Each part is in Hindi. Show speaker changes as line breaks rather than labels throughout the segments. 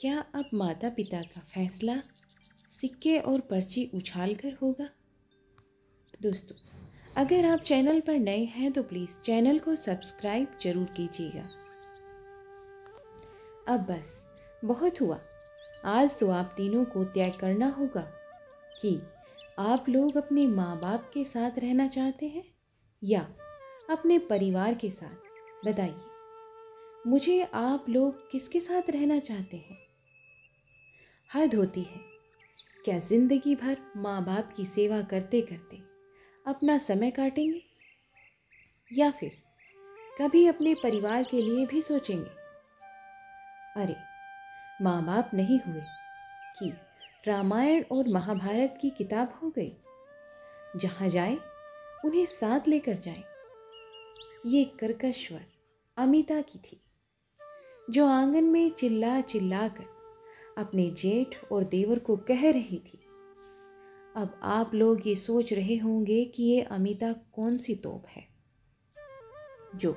क्या अब माता पिता का फैसला सिक्के और पर्ची उछाल कर होगा? दोस्तों, अगर आप चैनल पर नए हैं तो प्लीज़ चैनल को सब्सक्राइब जरूर कीजिएगा। अब बस बहुत हुआ। आज तो आप तीनों को तय करना होगा कि आप लोग अपने माँ बाप के साथ रहना चाहते हैं या अपने परिवार के साथ। बताइए मुझे, आप लोग किसके साथ रहना चाहते हैं? हद होती है। क्या जिंदगी भर माँ बाप की सेवा करते करते अपना समय काटेंगे या फिर कभी अपने परिवार के लिए भी सोचेंगे? अरे, माँ बाप नहीं हुए कि रामायण और महाभारत की किताब हो गई। जहाँ जाए उन्हें साथ लेकर जाए। ये कर्कश स्वर अमिता की थी, जो आंगन में चिल्ला चिल्ला कर अपने जेठ और देवर को कह रही थी। अब आप लोग ये सोच रहे होंगे कि ये अमिता कौन सी तोप है जो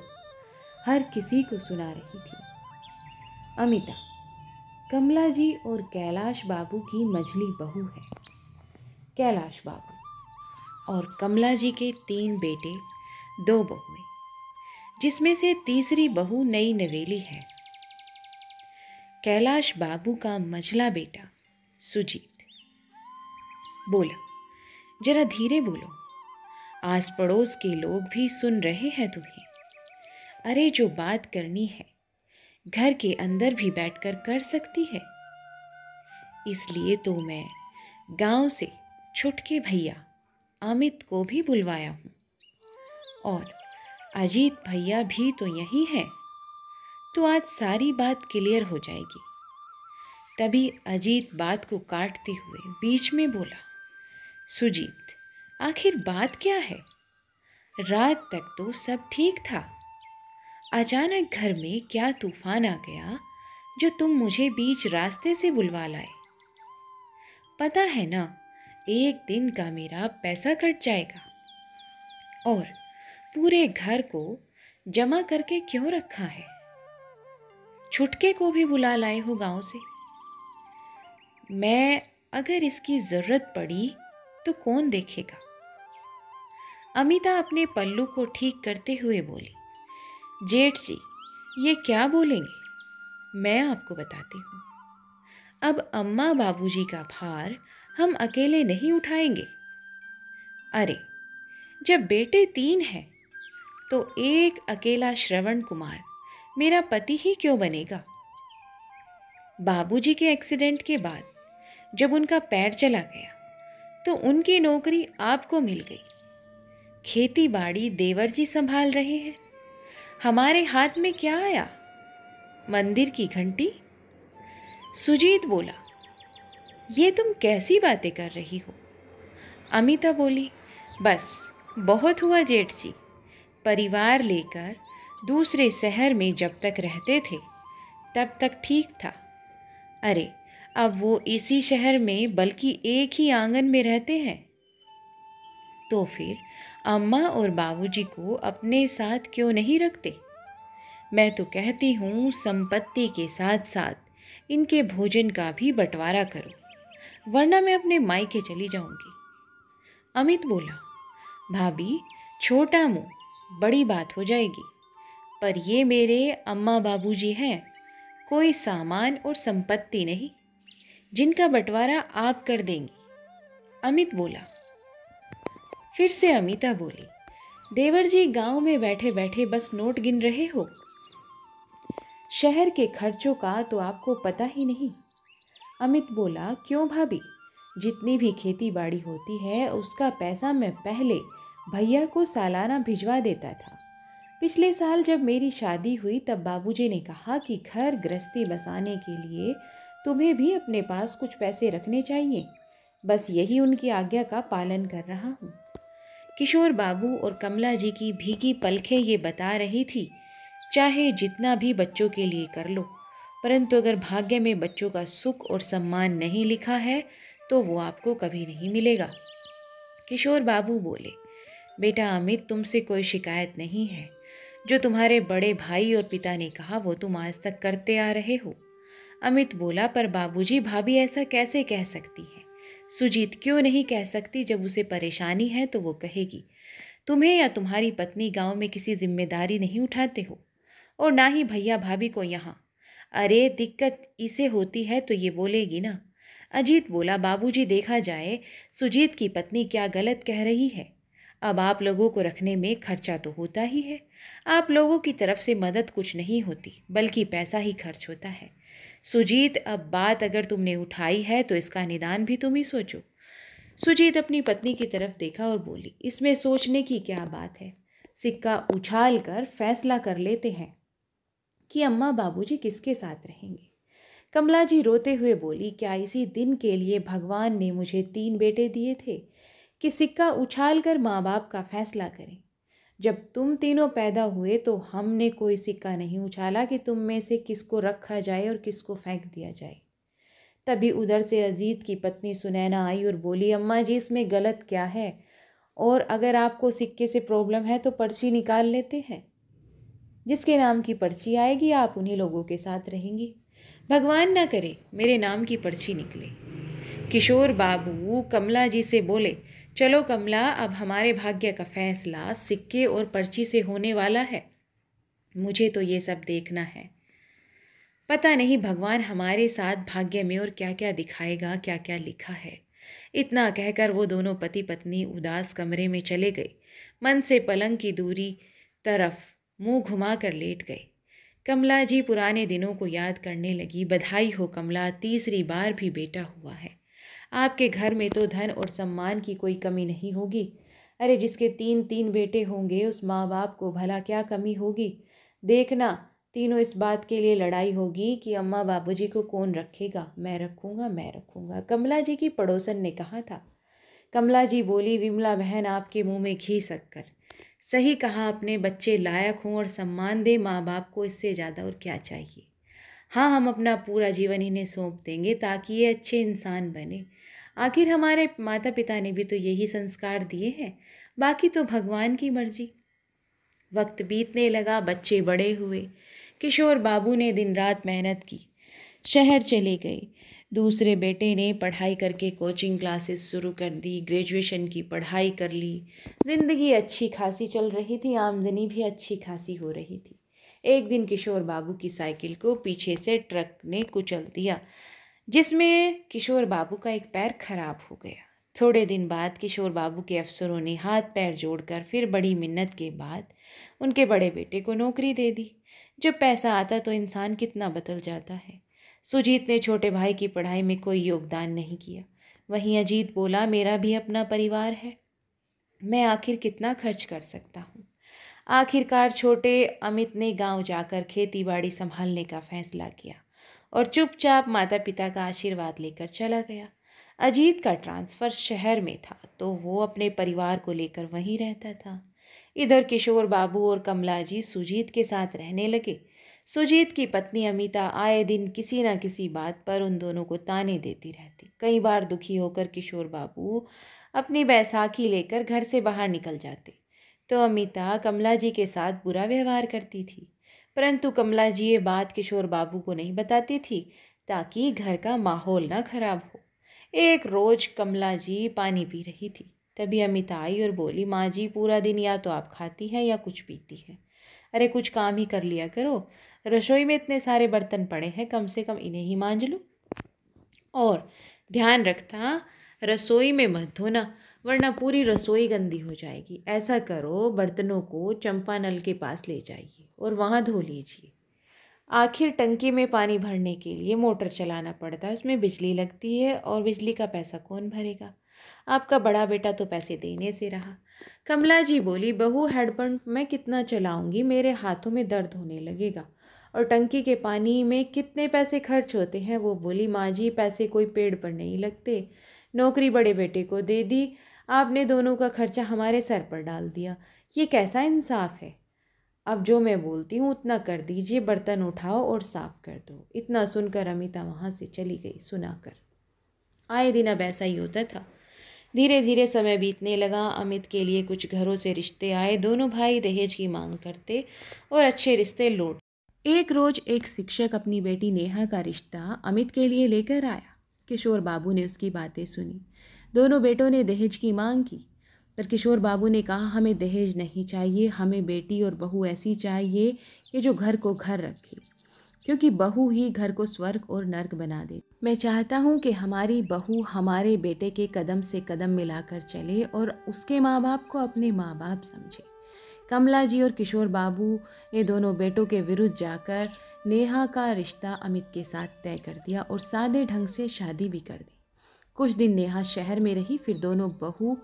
हर किसी को सुना रही थी। अमिता कमला जी और कैलाश बाबू की मझली बहू है। कैलाश बाबू और कमला जी के 3 बेटे 2 बहुएं, जिसमें से तीसरी बहू नई नवेली है। कैलाश बाबू का मझला बेटा सुजीत बोला, जरा धीरे बोलो, आस पड़ोस के लोग भी सुन रहे हैं तुम्हें। अरे, जो बात करनी है घर के अंदर भी बैठकर कर सकती है। इसलिए तो मैं गांव से छुटके भैया अमित को भी बुलवाया हूँ, और अजीत भैया भी तो यही है। तो आज सारी बात क्लियर हो जाएगी। तभी अजीत बात को काटते हुए बीच में बोला, सुजीत, आखिर बात क्या है? रात तक तो सब ठीक था। अचानक घर में क्या तूफान आ गया जो तुम मुझे बीच रास्ते से बुलवा लाए? पता है ना, एक दिन का मेरा पैसा कट जाएगा। और पूरे घर को जमा करके क्यों रखा है? छुटके को भी बुला लाए हो गांव से। मैं अगर इसकी जरूरत पड़ी तो कौन देखेगा? अमिता अपने पल्लू को ठीक करते हुए बोली, जेठ जी, ये क्या बोलेंगे? मैं आपको बताती हूँ। अब अम्मा बाबूजी का भार हम अकेले नहीं उठाएंगे। अरे, जब बेटे 3 हैं तो एक अकेला श्रवण कुमार मेरा पति ही क्यों बनेगा? बाबूजी के एक्सीडेंट के बाद जब उनका पैर चला गया तो उनकी नौकरी आपको मिल गई। खेती बाड़ी देवर जी संभाल रहे हैं। हमारे हाथ में क्या आया? मंदिर की घंटी। सुजीत बोला, ये तुम कैसी बातें कर रही हो? अमिता बोली, बस बहुत हुआ जेठ जी। परिवार लेकर दूसरे शहर में जब तक रहते थे तब तक ठीक था। अरे, अब वो इसी शहर में बल्कि एक ही आंगन में रहते हैं। तो फिर अम्मा और बाबूजी को अपने साथ क्यों नहीं रखते? मैं तो कहती हूँ संपत्ति के साथ साथ इनके भोजन का भी बंटवारा करो, वरना मैं अपने मायके चली जाऊंगी। अमित बोला, भाभी, छोटा मुंह बड़ी बात हो जाएगी। पर ये मेरे अम्मा बाबूजी हैं, कोई सामान और संपत्ति नहीं जिनका बंटवारा आप कर देंगी। अमित बोला। फिर से अमिता बोली, देवर जी गांव में बैठे बैठे बस नोट गिन रहे हो। शहर के खर्चों का तो आपको पता ही नहीं। अमित बोला, क्यों भाभी, जितनी भी खेती बाड़ी होती है उसका पैसा मैं पहले भैया को सालाना भिजवा देता था। पिछले साल जब मेरी शादी हुई तब बाबूजी ने कहा कि घर गृहस्थी बसाने के लिए तुम्हें भी अपने पास कुछ पैसे रखने चाहिए। बस यही उनकी आज्ञा का पालन कर रहा हूँ। किशोर बाबू और कमला जी की भीगी पलकें ये बता रही थी, चाहे जितना भी बच्चों के लिए कर लो, परंतु अगर भाग्य में बच्चों का सुख और सम्मान नहीं लिखा है तो वो आपको कभी नहीं मिलेगा। किशोर बाबू बोले, बेटा अमित, तुमसे कोई शिकायत नहीं है। जो तुम्हारे बड़े भाई और पिता ने कहा वो तुम आज तक करते आ रहे हो। अमित बोला, पर बाबूजी, भाभी ऐसा कैसे कह सकती है? सुजीत, क्यों नहीं कह सकती? जब उसे परेशानी है तो वो कहेगी। तुम्हें या तुम्हारी पत्नी गांव में किसी जिम्मेदारी नहीं उठाते हो, और ना ही भैया भाभी को यहाँ। अरे दिक्कत इसे होती है तो ये बोलेगी ना। अजीत बोला, बाबूजी, देखा जाए सुजीत की पत्नी क्या गलत कह रही है। अब आप लोगों को रखने में खर्चा तो होता ही है। आप लोगों की तरफ से मदद कुछ नहीं होती, बल्कि पैसा ही खर्च होता है। सुजीत, अब बात अगर तुमने उठाई है तो इसका निदान भी तुम ही सोचो। सुजीत अपनी पत्नी की तरफ देखा और बोली, इसमें सोचने की क्या बात है? सिक्का उछाल कर फैसला कर लेते हैं कि अम्मा बाबूजी किसके साथ रहेंगे। कमला जी रोते हुए बोली, क्या इसी दिन के लिए भगवान ने मुझे 3 बेटे दिए थे कि सिक्का उछाल कर माँ बाप का फैसला करें? जब तुम तीनों पैदा हुए तो हमने कोई सिक्का नहीं उछाला कि तुम में से किसको रखा जाए और किसको फेंक दिया जाए। तभी उधर से अजीत की पत्नी सुनैना आई और बोली, अम्मा जी, इसमें गलत क्या है? और अगर आपको सिक्के से प्रॉब्लम है तो पर्ची निकाल लेते हैं। जिसके नाम की पर्ची आएगी आप उन्हीं लोगों के साथ रहेंगी। भगवान ना करे मेरे नाम की पर्ची निकले। किशोर बाबू कमला जी से बोले, चलो कमला, अब हमारे भाग्य का फैसला सिक्के और पर्ची से होने वाला है। मुझे तो ये सब देखना है। पता नहीं भगवान हमारे साथ भाग्य में और क्या क्या दिखाएगा, क्या क्या लिखा है। इतना कहकर वो दोनों पति पत्नी उदास कमरे में चले गए। मन से पलंग की दूरी तरफ मुंह घुमाकर लेट गए। कमला जी पुराने दिनों को याद करने लगी। बधाई हो कमला, तीसरी बार भी बेटा हुआ है। आपके घर में तो धन और सम्मान की कोई कमी नहीं होगी। अरे जिसके 3 बेटे होंगे उस माँ बाप को भला क्या कमी होगी। देखना, तीनों इस बात के लिए लड़ाई होगी कि अम्मा बाबूजी को कौन रखेगा। मैं रखूँगा, मैं रखूँगा, कमला जी की पड़ोसन ने कहा था। कमला जी बोली, विमला बहन, आपके मुंह में घी शक्कर। सही कहा, अपने बच्चे लायक हों और सम्मान दे माँ बाप को, इससे ज़्यादा और क्या चाहिए। हाँ, हम अपना पूरा जीवन इन्हें सौंप देंगे ताकि ये अच्छे इंसान बने। आखिर हमारे माता पिता ने भी तो यही संस्कार दिए हैं। बाकी तो भगवान की मर्जी। वक्त बीतने लगा, बच्चे बड़े हुए। किशोर बाबू ने दिन रात मेहनत की, शहर चले गए। दूसरे बेटे ने पढ़ाई करके कोचिंग क्लासेस शुरू कर दी, ग्रेजुएशन की पढ़ाई कर ली। ज़िंदगी अच्छी खासी चल रही थी, आमदनी भी अच्छी खासी हो रही थी। एक दिन किशोर बाबू की साइकिल को पीछे से ट्रक ने कुचल दिया, जिसमें किशोर बाबू का एक पैर खराब हो गया। थोड़े दिन बाद किशोर बाबू के अफसरों ने हाथ पैर जोड़कर फिर बड़ी मिन्नत के बाद उनके बड़े बेटे को नौकरी दे दी। जब पैसा आता तो इंसान कितना बदल जाता है। सुजीत ने छोटे भाई की पढ़ाई में कोई योगदान नहीं किया। वहीं अजीत बोला, मेरा भी अपना परिवार है, मैं आखिर कितना खर्च कर सकता हूँ। आखिरकार छोटे अमित ने गांव जाकर खेती बाड़ी संभालने का फैसला किया और चुपचाप माता पिता का आशीर्वाद लेकर चला गया। अजीत का ट्रांसफ़र शहर में था तो वो अपने परिवार को लेकर वहीं रहता था। इधर किशोर बाबू और कमला जी सुजीत के साथ रहने लगे। सुजीत की पत्नी अमिता आए दिन किसी न किसी बात पर उन दोनों को ताने देती रहती। कई बार दुखी होकर किशोर बाबू अपनी बैसाखी लेकर घर से बाहर निकल जाते तो अमिता कमला जी के साथ बुरा व्यवहार करती थी। परंतु कमला जी ये बात किशोर बाबू को नहीं बताती थी ताकि घर का माहौल ना खराब हो। एक रोज कमला जी पानी पी रही थी, तभी अमिता आई और बोली, माँ जी, पूरा दिन या तो आप खाती हैं या कुछ पीती हैं। अरे कुछ काम ही कर लिया करो, रसोई में इतने सारे बर्तन पड़े हैं, कम से कम इन्हें ही मांज लो। और ध्यान रखना, रसोई में मत धोना वरना पूरी रसोई गंदी हो जाएगी। ऐसा करो, बर्तनों को चंपा नल के पास ले जाइए और वहाँ धो लीजिए। आखिर टंकी में पानी भरने के लिए मोटर चलाना पड़ता है, उसमें बिजली लगती है और बिजली का पैसा कौन भरेगा। आपका बड़ा बेटा तो पैसे देने से रहा। कमला जी बोली, बहू, हैंडपंप मैं कितना चलाऊंगी, मेरे हाथों में दर्द होने लगेगा। और टंकी के पानी में कितने पैसे खर्च होते हैं। वो बोली, माँ जी, पैसे कोई पेड़ पर नहीं लगते, नौकरी बड़े बेटे को दे दी, आपने दोनों का खर्चा हमारे सर पर डाल दिया, ये कैसा इंसाफ है। अब जो मैं बोलती हूँ उतना कर दीजिए, बर्तन उठाओ और साफ कर दो। इतना सुनकर अमिता वहाँ से चली गई सुनाकर। आए दिन अब ऐसा ही होता था। धीरे धीरे समय बीतने लगा। अमित के लिए कुछ घरों से रिश्ते आए। दोनों भाई दहेज की मांग करते और अच्छे रिश्ते लौट। एक रोज एक शिक्षक अपनी बेटी नेहा का रिश्ता अमित के लिए लेकर आया। किशोर बाबू ने उसकी बातें सुनी। दोनों बेटों ने दहेज की मांग की, पर किशोर बाबू ने कहा हमें दहेज नहीं चाहिए, हमें बेटी और बहू ऐसी चाहिए कि जो घर को घर रखे, क्योंकि बहू ही घर को स्वर्ग और नर्क बना दे। मैं चाहता हूँ कि हमारी बहू हमारे बेटे के कदम से कदम मिलाकर चले और उसके माँ बाप को अपने माँ बाप समझे। कमला जी और किशोर बाबू ने दोनों बेटों के विरुद्ध जाकर नेहा का रिश्ता अमित के साथ तय कर दिया और सादे ढंग से शादी भी कर दी। कुछ दिन नेहा शहर में रही, फिर दोनों बहू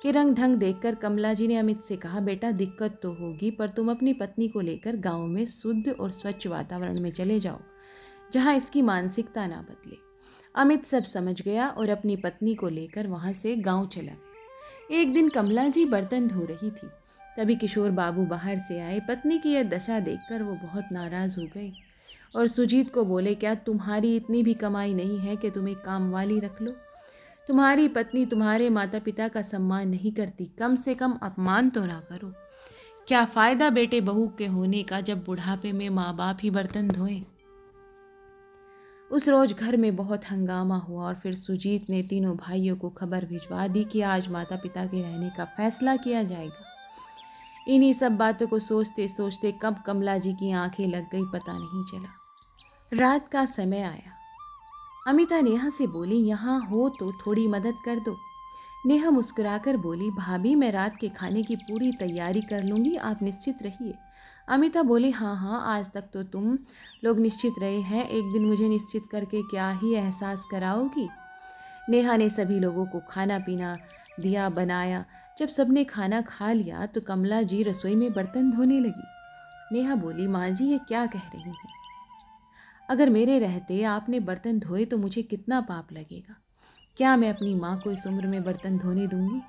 के रंग ढंग देखकर कमला जी ने अमित से कहा, बेटा दिक्कत तो होगी, पर तुम अपनी पत्नी को लेकर गांव में शुद्ध और स्वच्छ वातावरण में चले जाओ, जहां इसकी मानसिकता ना बदले। अमित सब समझ गया और अपनी पत्नी को लेकर वहां से गांव चला गया। एक दिन कमला जी बर्तन धो रही थी, तभी किशोर बाबू बाहर से आए। पत्नी की यह दशा देखकर वो बहुत नाराज हो गए और सुजीत को बोले, क्या तुम्हारी इतनी भी कमाई नहीं है कि तुम एक काम वाली रख लो? तुम्हारी पत्नी तुम्हारे माता पिता का सम्मान नहीं करती, कम से कम अपमान तो ना करो। क्या फायदा बेटे बहू के होने का जब बुढ़ापे में माँ बाप ही बर्तन धोएं। उस रोज घर में बहुत हंगामा हुआ और फिर सुजीत ने तीनों भाइयों को खबर भिजवा दी कि आज माता पिता के रहने का फैसला किया जाएगा। इन्हीं सब बातों को सोचते सोचते कब कमला जी की आंखें लग गई पता नहीं चला। रात का समय आया। अमिता नेहा से बोली, यहाँ हो तो थोड़ी मदद कर दो। नेहा मुस्कुराकर बोली, भाभी मैं रात के खाने की पूरी तैयारी कर लूँगी, आप निश्चित रहिए। अमिता बोली, हाँ हाँ, आज तक तो तुम लोग निश्चित रहे हैं, एक दिन मुझे निश्चित करके क्या ही एहसास कराओगी। नेहा ने सभी लोगों को खाना पीना दिया, बनाया। जब सबने खाना खा लिया तो कमला जी रसोई में बर्तन धोने लगी। नेहा बोली, माँ जी ये क्या कह रही हैं? अगर मेरे रहते आपने बर्तन धोए तो मुझे कितना पाप लगेगा। क्या मैं अपनी माँ को इस उम्र में बर्तन धोने दूंगी?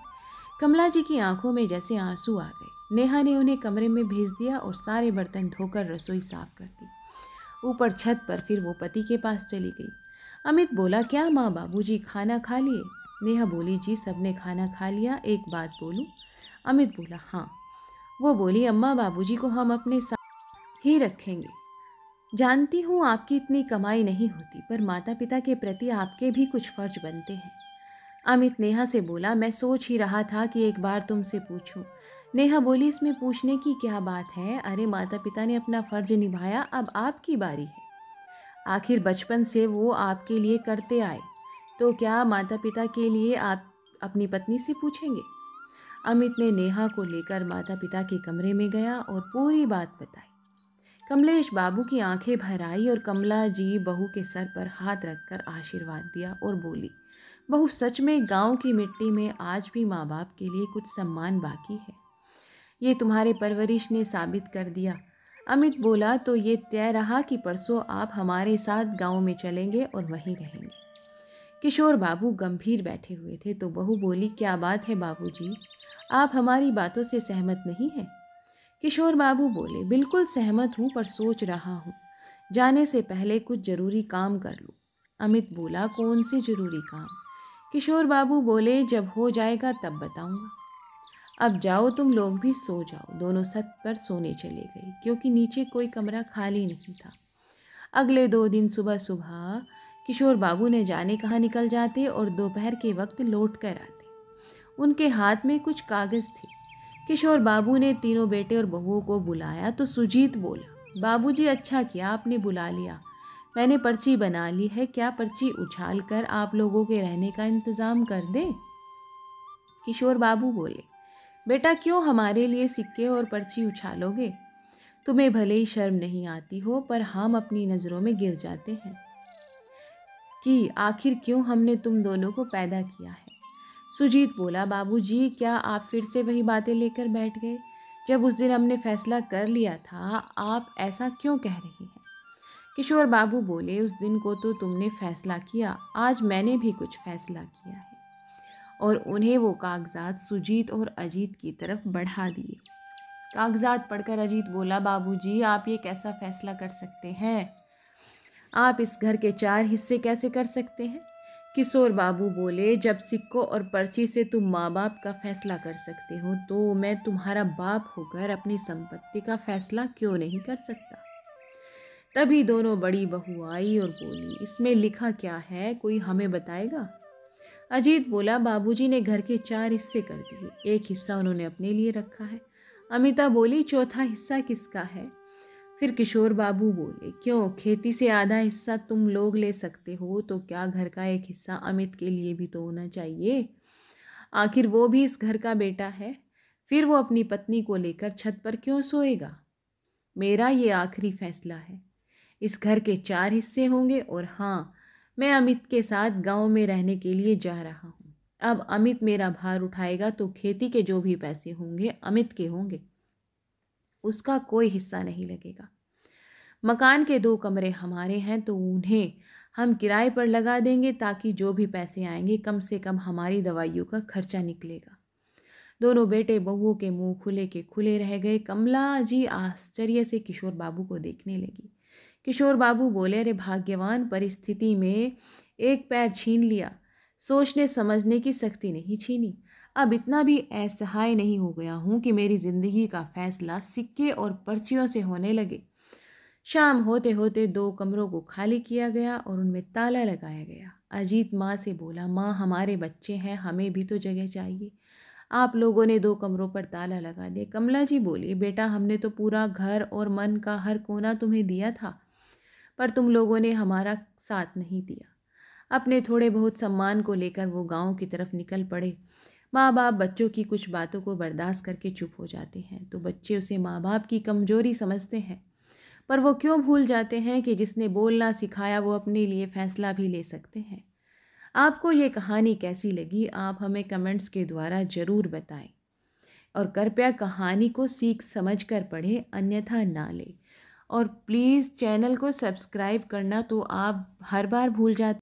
कमला जी की आंखों में जैसे आंसू आ गए। नेहा ने उन्हें कमरे में भेज दिया और सारे बर्तन धोकर रसोई साफ कर दी। ऊपर छत पर फिर वो पति के पास चली गई। अमित बोला, क्या माँ बाबूजी खाना खा लिए? नेहा बोली, जी सबने खाना खा लिया, एक बात बोलूं? अमित बोला, हाँ। वो बोली, अम्मा बाबूजी को हम अपने साथ ही रखेंगे। जानती हूँ आपकी इतनी कमाई नहीं होती, पर माता पिता के प्रति आपके भी कुछ फर्ज बनते हैं। अमित नेहा से बोला, मैं सोच ही रहा था कि एक बार तुमसे पूछूं। नेहा बोली, इसमें पूछने की क्या बात है? अरे माता पिता ने अपना फर्ज निभाया, अब आपकी बारी है। आखिर बचपन से वो आपके लिए करते आए, तो क्या माता पिता के लिए आप अपनी पत्नी से पूछेंगे? अमित ने नेहा को लेकर माता पिता के कमरे में गया और पूरी बात बताई। कमलेश बाबू की आंखें भर आई और कमला जी बहू के सर पर हाथ रखकर आशीर्वाद दिया और बोली, बहू सच में गांव की मिट्टी में आज भी माँ बाप के लिए कुछ सम्मान बाकी है। ये तुम्हारे परवरिश ने साबित कर दिया। अमित बोला, तो ये तय रहा कि परसों आप हमारे साथ गांव में चलेंगे और वहीं रहेंगे। किशोर बाबू गंभीर बैठे हुए थे तो बहू बोली, क्या बात है बाबूजी, आप हमारी बातों से सहमत नहीं हैं? किशोर बाबू बोले, बिल्कुल सहमत हूँ, पर सोच रहा हूँ जाने से पहले कुछ जरूरी काम कर लूँ। अमित बोला, कौन से जरूरी काम? किशोर बाबू बोले, जब हो जाएगा तब बताऊंगा। अब जाओ तुम लोग भी सो जाओ। दोनों छत पर सोने चले गए, क्योंकि नीचे कोई कमरा खाली नहीं था। अगले 2 दिन सुबह सुबह किशोर बाबू ने जाने कहाँ निकल जाते और दोपहर के वक्त लौट कर आते। उनके हाथ में कुछ कागज थे। किशोर बाबू ने तीनों बेटे और बहुओं को बुलाया तो सुजीत बोला, बाबूजी अच्छा किया आपने बुला लिया, मैंने पर्ची बना ली है, क्या पर्ची उछाल कर आप लोगों के रहने का इंतजाम कर दे? किशोर बाबू बोले, बेटा क्यों हमारे लिए सिक्के और पर्ची उछालोगे? तुम्हें भले ही शर्म नहीं आती हो, पर हम अपनी नज़रों में गिर जाते हैं कि आखिर क्यों हमने तुम दोनों को पैदा किया है। सुजीत बोला, बाबूजी क्या आप फिर से वही बातें लेकर बैठ गए? जब उस दिन हमने फैसला कर लिया था, आप ऐसा क्यों कह रही हैं? किशोर बाबू बोले, उस दिन को तो तुमने फैसला किया, आज मैंने भी कुछ फैसला किया है। और उन्हें वो कागजात सुजीत और अजीत की तरफ बढ़ा दिए। कागजात पढ़कर अजीत बोला, बाबूजी आप ये कैसा फैसला कर सकते हैं? आप इस घर के 4 हिस्से कैसे कर सकते हैं? किशोर बाबू बोले, जब सिक्कों और पर्ची से तुम माँ बाप का फैसला कर सकते हो, तो मैं तुम्हारा बाप होकर अपनी संपत्ति का फैसला क्यों नहीं कर सकता?
तभी दोनों बड़ी बहू आई और बोली, इसमें लिखा क्या है, कोई हमें बताएगा? अजीत बोला, बाबूजी ने घर के 4 हिस्से कर दिए, एक हिस्सा उन्होंने अपने लिए रखा है। अमिता बोली, चौथा हिस्सा किसका है? फिर किशोर बाबू बोले, क्यों, खेती से आधा हिस्सा तुम लोग ले सकते हो, तो क्या घर का एक हिस्सा अमित के लिए भी तो होना चाहिए? आखिर वो भी इस घर का बेटा है। फिर वो अपनी पत्नी को लेकर छत पर क्यों सोएगा? मेरा ये आखिरी फैसला है। इस घर के 4 हिस्से होंगे और हाँ, मैं अमित के साथ गांव में रहने के लिए जा रहा हूँ। अब अमित मेरा भार उठाएगा तो खेती के जो भी पैसे होंगे अमित के होंगे, उसका कोई हिस्सा नहीं लगेगा। मकान के 2 कमरे हमारे हैं तो उन्हें हम किराए पर लगा देंगे, ताकि जो भी पैसे आएंगे कम से कम हमारी दवाइयों का खर्चा निकलेगा। दोनों बेटे बहुओं के मुंह खुले के खुले रह गए। कमला जी आश्चर्य से किशोर बाबू को देखने लगी। किशोर बाबू बोले, अरे भाग्यवान, परिस्थिति में एक पैर छीन लिया, सोचने समझने की शक्ति नहीं छीनी। अब इतना भी असहाय नहीं हो गया हूं कि मेरी जिंदगी का फैसला सिक्के और पर्चियों से होने लगे। शाम होते होते 2 कमरों को खाली किया गया और उनमें ताला लगाया गया। अजीत माँ से बोला, माँ, हमारे बच्चे हैं, हमें भी तो जगह चाहिए। आप लोगों ने 2 कमरों पर ताला लगा दिया। कमला जी बोली, बेटा, हमने तो पूरा घर और मन का हर कोना तुम्हें दिया था, पर तुम लोगों ने हमारा साथ नहीं दिया। अपने थोड़े बहुत सम्मान को लेकर वो गांव की तरफ निकल पड़े। माँ बाप बच्चों की कुछ बातों को बर्दाश्त करके चुप हो जाते हैं तो बच्चे उसे माँ बाप की कमजोरी समझते हैं, पर वो क्यों भूल जाते हैं कि जिसने बोलना सिखाया वो अपने लिए फैसला भी ले सकते हैं। आपको ये कहानी कैसी लगी, आप हमें कमेंट्स के द्वारा ज़रूर बताएं और कृपया कहानी को सीख समझ कर पढ़ें, अन्यथा ना लें। और प्लीज़ चैनल को सब्सक्राइब करना तो आप हर बार भूल जाते